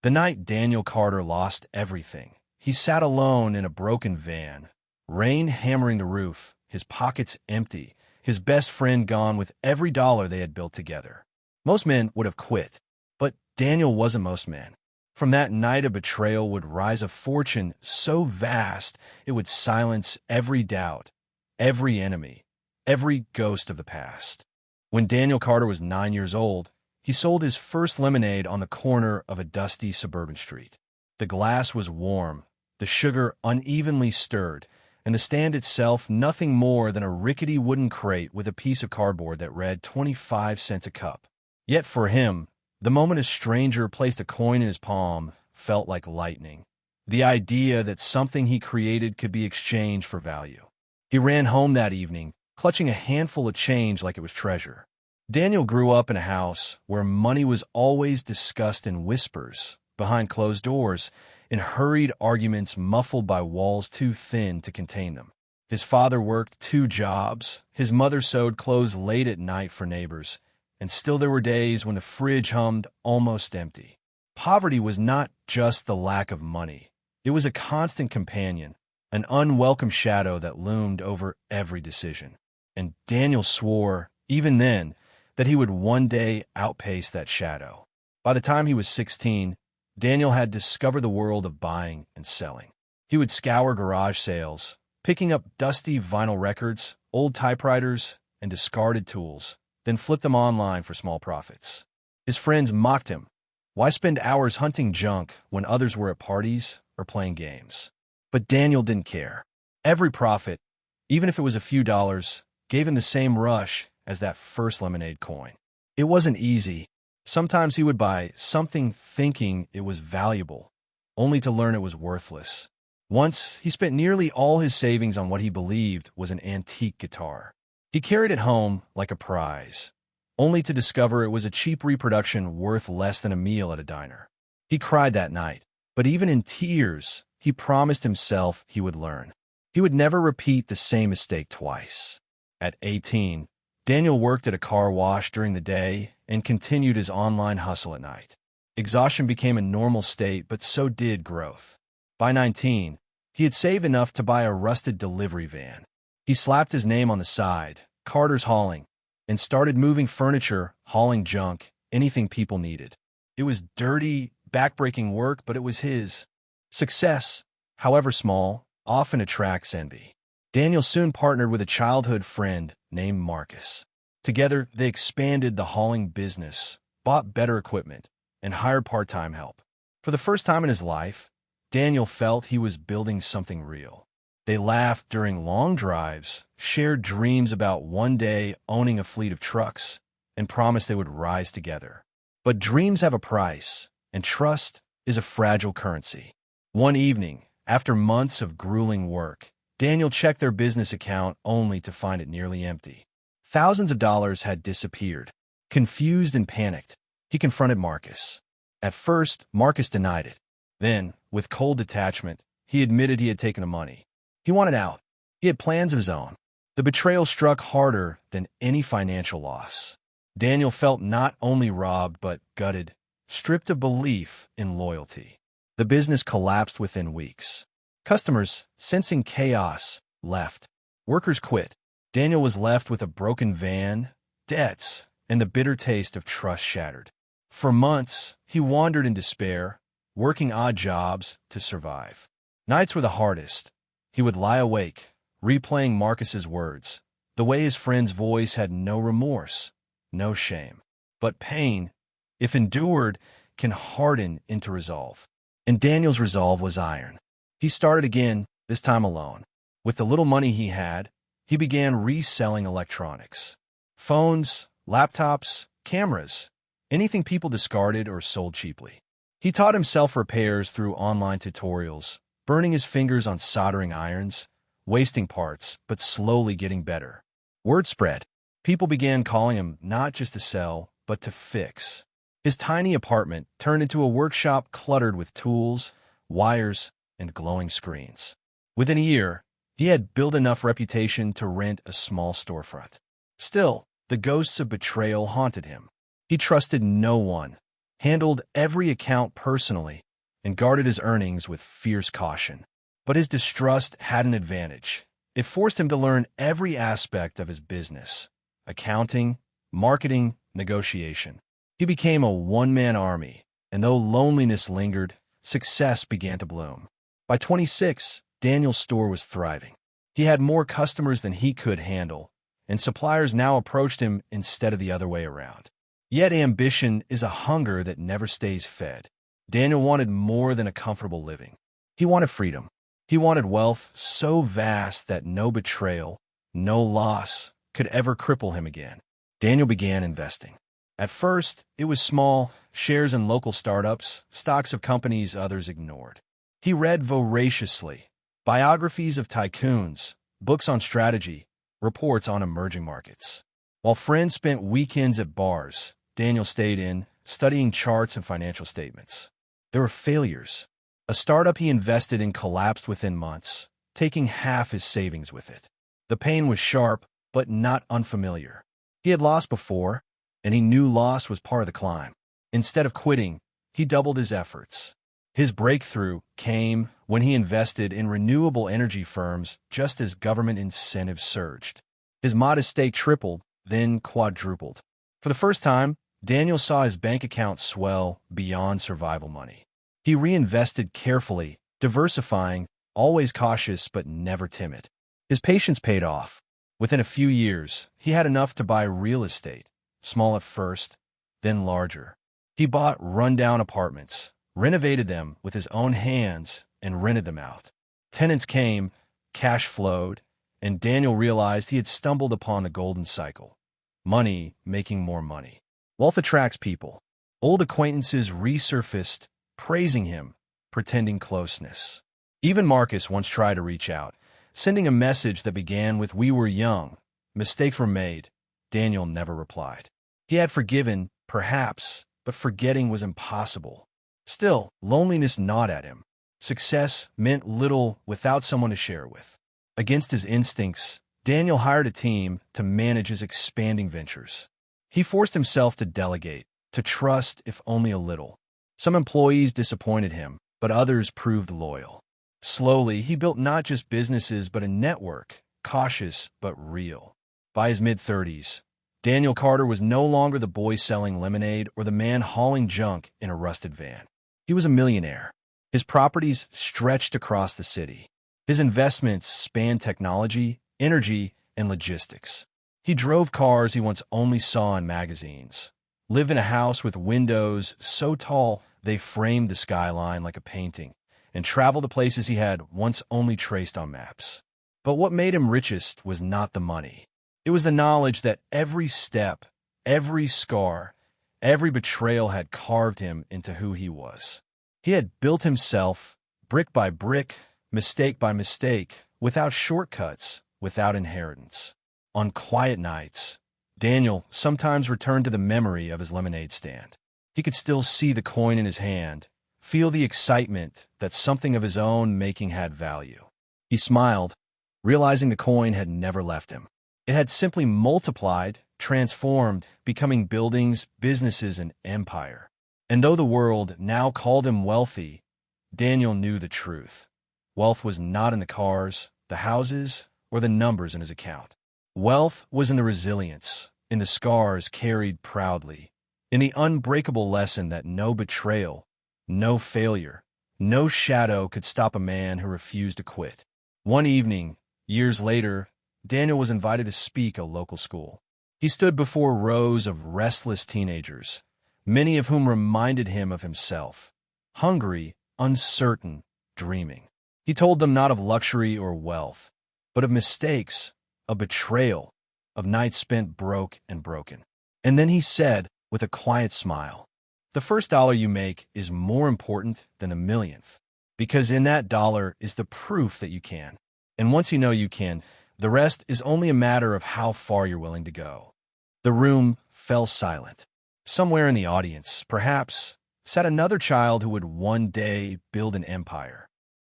The night Daniel Carter lost everything, he sat alone in a broken van, rain hammering the roof, his pockets empty, his best friend gone with every dollar they had built together. Most men would have quit, but Daniel wasn't most men. From that night, a betrayal would rise a fortune so vast it would silence every doubt, every enemy, every ghost of the past. When Daniel Carter was 9 years old, he sold his first lemonade on the corner of a dusty suburban street. The glass was warm, the sugar unevenly stirred, and the stand itself nothing more than a rickety wooden crate with a piece of cardboard that read 25 cents a cup. Yet for him, the moment a stranger placed a coin in his palm felt like lightning. The idea that something he created could be exchanged for value. He ran home that evening, clutching a handful of change like it was treasure. Daniel grew up in a house where money was always discussed in whispers, behind closed doors, in hurried arguments muffled by walls too thin to contain them. His father worked 2 jobs, his mother sewed clothes late at night for neighbors, and still there were days when the fridge hummed almost empty. Poverty was not just the lack of money. It was a constant companion, an unwelcome shadow that loomed over every decision. And Daniel swore, even then, that he would one day outpace that shadow. By the time he was 16, Daniel had discovered the world of buying and selling. He would scour garage sales, picking up dusty vinyl records, old typewriters, and discarded tools, then flip them online for small profits. His friends mocked him. Why spend hours hunting junk when others were at parties or playing games? But Daniel didn't care. Every profit, even if it was a few dollars, gave him the same rush as that first lemonade coin. It wasn't easy. Sometimes he would buy something thinking it was valuable, only to learn it was worthless. Once, he spent nearly all his savings on what he believed was an antique guitar. He carried it home like a prize, only to discover it was a cheap reproduction worth less than a meal at a diner. He cried that night, but even in tears, he promised himself he would learn. He would never repeat the same mistake twice. At 18, Daniel worked at a car wash during the day and continued his online hustle at night. Exhaustion became a normal state, but so did growth. By 19, he had saved enough to buy a rusted delivery van. He slapped his name on the side, Carter's Hauling, and started moving furniture, hauling junk, anything people needed. It was dirty, backbreaking work, but it was his. Success, however small, often attracts envy. Daniel soon partnered with a childhood friend named Marcus. Together, they expanded the hauling business, bought better equipment, and hired part-time help. For the first time in his life, Daniel felt he was building something real. They laughed during long drives, shared dreams about one day owning a fleet of trucks, and promised they would rise together. But dreams have a price, and trust is a fragile currency. One evening, after months of grueling work, Daniel checked their business account only to find it nearly empty. Thousands of dollars had disappeared. Confused and panicked, he confronted Marcus. At first, Marcus denied it. Then, with cold detachment, he admitted he had taken the money. He wanted out. He had plans of his own. The betrayal struck harder than any financial loss. Daniel felt not only robbed but gutted, stripped of belief in loyalty. The business collapsed within weeks. Customers, sensing chaos, left. Workers quit. Daniel was left with a broken van, debts, and the bitter taste of trust shattered. For months, he wandered in despair, working odd jobs to survive. Nights were the hardest. He would lie awake, replaying Marcus's words, the way his friend's voice had no remorse, no shame. But pain, if endured, can harden into resolve. And Daniel's resolve was iron. He started again, this time alone. With the little money he had, he began reselling electronics. Phones, laptops, cameras, anything people discarded or sold cheaply. He taught himself repairs through online tutorials, burning his fingers on soldering irons, wasting parts, but slowly getting better. Word spread. People began calling him not just to sell, but to fix. His tiny apartment turned into a workshop cluttered with tools, wires, and glowing screens. Within a year, he had built enough reputation to rent a small storefront. Still, the ghosts of betrayal haunted him. He trusted no one. handled every account personally, and guarded his earnings with fierce caution. But his distrust had an advantage. It forced him to learn every aspect of his business: accounting, marketing, negotiation. He became a one-man army, and though loneliness lingered, success began to bloom. By 26, Daniel's store was thriving. He had more customers than he could handle, and suppliers now approached him instead of the other way around. Yet ambition is a hunger that never stays fed. Daniel wanted more than a comfortable living. He wanted freedom. He wanted wealth so vast that no betrayal, no loss could ever cripple him again. Daniel began investing. At first, it was small, shares in local startups, stocks of companies others ignored. He read voraciously, biographies of tycoons, books on strategy, reports on emerging markets. While friends spent weekends at bars, Daniel stayed in, studying charts and financial statements. There were failures. A startup he invested in collapsed within months, taking half his savings with it. The pain was sharp, but not unfamiliar. He had lost before, and he knew loss was part of the climb. Instead of quitting, he doubled his efforts. His breakthrough came when he invested in renewable energy firms just as government incentives surged. His modest stake tripled, then quadrupled. For the first time, Daniel saw his bank account swell beyond survival money. He reinvested carefully, diversifying, always cautious but never timid. His patience paid off. Within a few years, he had enough to buy real estate, small at first, then larger. He bought rundown apartments, renovated them with his own hands, and rented them out. Tenants came, cash flowed, and Daniel realized he had stumbled upon the golden cycle: money making more money. Wealth attracts people. Old acquaintances resurfaced, praising him, pretending closeness. Even Marcus once tried to reach out, sending a message that began with "We were young. Mistakes were made." Daniel never replied. He had forgiven, perhaps, but forgetting was impossible. Still, loneliness gnawed at him. Success meant little without someone to share with. Against his instincts, Daniel hired a team to manage his expanding ventures. He forced himself to delegate, to trust if only a little. Some employees disappointed him, but others proved loyal. Slowly, he built not just businesses but a network, cautious but real. By his mid-30s, Daniel Carter was no longer the boy selling lemonade or the man hauling junk in a rusted van. He was a millionaire. His properties stretched across the city. His investments spanned technology, energy, and logistics. He drove cars he once only saw in magazines, lived in a house with windows so tall they framed the skyline like a painting, and traveled to places he had once only traced on maps. But what made him richest was not the money. It was the knowledge that every step, every scar, every betrayal had carved him into who he was. He had built himself, brick by brick, mistake by mistake, without shortcuts, without inheritance. On quiet nights, Daniel sometimes returned to the memory of his lemonade stand. He could still see the coin in his hand, feel the excitement that something of his own making had value. He smiled, realizing the coin had never left him. It had simply multiplied, transformed, becoming buildings, businesses, and empire. And though the world now called him wealthy, Daniel knew the truth. Wealth was not in the cars, the houses, or the numbers in his account. Wealth was in the resilience, in the scars carried proudly, in the unbreakable lesson that no betrayal, no failure, no shadow could stop a man who refused to quit. One evening, years later, Daniel was invited to speak at a local school. He stood before rows of restless teenagers, many of whom reminded him of himself, hungry, uncertain, dreaming. He told them not of luxury or wealth, but of mistakes, of betrayal, of nights spent broke and broken. And then he said, with a quiet smile, "The first dollar you make is more important than the millionth, because in that dollar is the proof that you can. And once you know you can, the rest is only a matter of how far you're willing to go." The room fell silent. Somewhere in the audience, perhaps, sat another child who would one day build an empire.